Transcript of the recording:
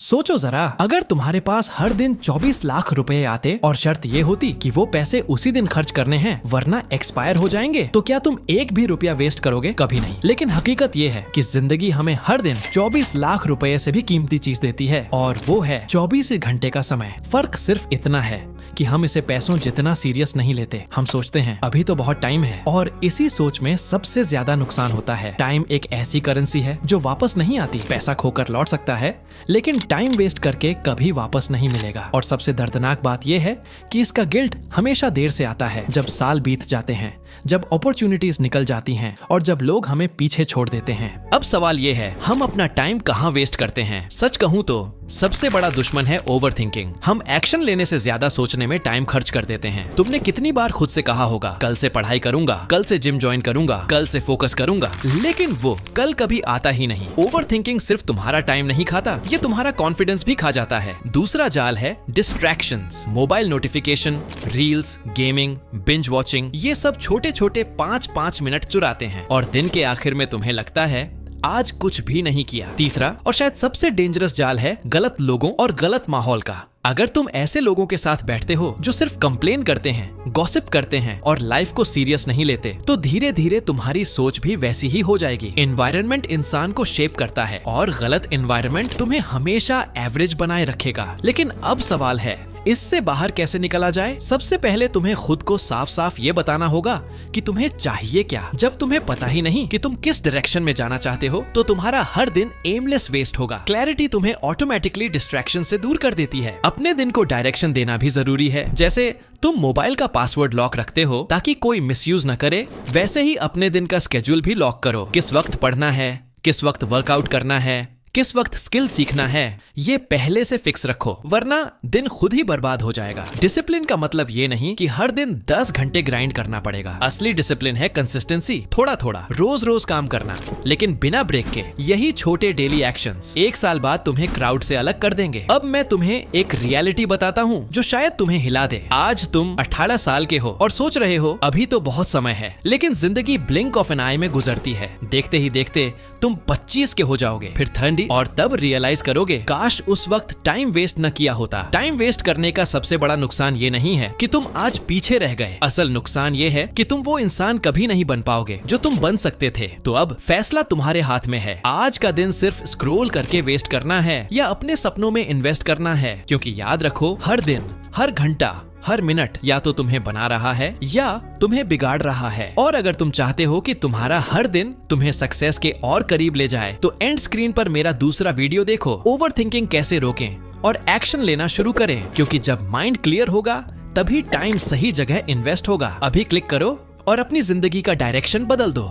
सोचो जरा, अगर तुम्हारे पास हर दिन 24 लाख रुपए आते और शर्त ये होती कि वो पैसे उसी दिन खर्च करने हैं वरना एक्सपायर हो जाएंगे, तो क्या तुम एक भी रुपया वेस्ट करोगे? कभी नहीं। लेकिन हकीकत ये है कि जिंदगी हमें हर दिन 24 लाख रुपए से भी कीमती चीज देती है, और वो है 24 घंटे का समय। फर्क सिर्फ इतना है कि हम इसे पैसों जितना सीरियस नहीं लेते। हम सोचते हैं अभी तो बहुत टाइम है, और इसी सोच में सबसे ज्यादा नुकसान होता है। टाइम एक ऐसी करेंसी है जो वापस नहीं आती। पैसा खोकर लौट सकता है, लेकिन टाइम वेस्ट करके कभी वापस नहीं मिलेगा। और सबसे दर्दनाक बात यह है कि इसका गिल्ट हमेशा देर से आता है, जब साल बीत जाते हैं, जब अपॉर्चुनिटीज निकल जाती हैं और जब लोग हमें पीछे छोड़ देते हैं। अब सवाल ये है, हम अपना टाइम कहाँ वेस्ट करते हैं? सच कहूँ तो सबसे बड़ा दुश्मन है ओवर थिंकिंग। हम एक्शन लेने से ज्यादा सोचने में टाइम खर्च कर देते हैं। तुमने कितनी बार खुद से कहा होगा, कल से पढ़ाई करूंगा, कल से जिम ज्वाइन करूंगा, कल से फोकस करूंगा, लेकिन वो कल कभी आता ही नहीं। ओवर थिंकिंग सिर्फ तुम्हारा टाइम नहीं खाता, ये तुम्हारा कॉन्फिडेंस भी खा जाता है। दूसरा जाल है distractions. Mobile notification, reels, gaming, binge watching, ये सब छोटे छोटे 5-5 मिनट चुराते हैं और दिन के आखिर में तुम्हें लगता है आज कुछ भी नहीं किया। तीसरा और शायद सबसे डेंजरस जाल है गलत लोगों और गलत माहौल का। अगर तुम ऐसे लोगों के साथ बैठते हो जो सिर्फ कंप्लेन करते हैं, गॉसिप करते हैं और लाइफ को सीरियस नहीं लेते, तो धीरे धीरे तुम्हारी सोच भी वैसी ही हो जाएगी। एनवायरनमेंट इंसान को शेप करता है और गलत एनवायरनमेंट तुम्हें हमेशा एवरेज बनाए रखेगा। लेकिन अब सवाल है, इससे बाहर कैसे निकला जाए? सबसे पहले तुम्हें खुद को साफ साफ ये बताना होगा कि तुम्हें चाहिए क्या। जब तुम्हें पता ही नहीं कि तुम किस डायरेक्शन में जाना चाहते हो, तो तुम्हारा हर दिन एमलेस वेस्ट होगा। क्लैरिटी तुम्हें ऑटोमेटिकली डिस्ट्रैक्शन से दूर कर देती है। अपने दिन को डायरेक्शन देना भी जरूरी है। जैसे तुम मोबाइल का पासवर्ड लॉक रखते हो ताकि कोई मिसयूज न करे, वैसे ही अपने दिन का स्केड्यूल भी लॉक करो। किस वक्त पढ़ना है, किस वक्त वर्कआउट करना है, किस वक्त स्किल सीखना है, ये पहले से फिक्स रखो, वरना दिन खुद ही बर्बाद हो जाएगा। डिसिप्लिन का मतलब ये नहीं कि हर दिन 10 घंटे ग्राइंड करना पड़ेगा। असली डिसिप्लिन है कंसिस्टेंसी, थोड़ा थोड़ा रोज रोज काम करना, लेकिन बिना ब्रेक के। यही छोटे डेली एक्शंस 1 साल बाद तुम्हें क्राउड से अलग कर देंगे। अब मैं तुम्हें एक रियलिटी बताता हूँ जो शायद तुम्हें हिला दे। आज तुम 18 साल के हो और सोच रहे हो अभी तो बहुत समय है, लेकिन जिंदगी ब्लिंक ऑफ एन आई में गुजरती है। देखते ही देखते तुम 25 के हो जाओगे, फिर 30, और तब रियलाइज करोगे काश उस वक्त टाइम वेस्ट न किया होता। टाइम वेस्ट करने का सबसे बड़ा नुकसान ये नहीं है कि तुम आज पीछे रह गए। असल नुकसान ये है कि तुम वो इंसान कभी नहीं बन पाओगे जो तुम बन सकते थे। तो अब फैसला तुम्हारे हाथ में है। आज का दिन सिर्फ स्क्रॉल करके वेस्ट करना है या अपने सपनों में इन्वेस्ट करना है, क्योंकि याद रखो, हर दिन, हर घंटा, हर मिनट या तो तुम्हें बना रहा है या तुम्हें बिगाड़ रहा है। और अगर तुम चाहते हो कि तुम्हारा हर दिन तुम्हें सक्सेस के और करीब ले जाए, तो एंड स्क्रीन पर मेरा दूसरा वीडियो देखो, ओवर थिंकिंग कैसे रोकें और एक्शन लेना शुरू करें। क्योंकि जब माइंड क्लियर होगा तभी टाइम सही जगह इन्वेस्ट होगा। अभी क्लिक करो और अपनी जिंदगी का डायरेक्शन बदल दो।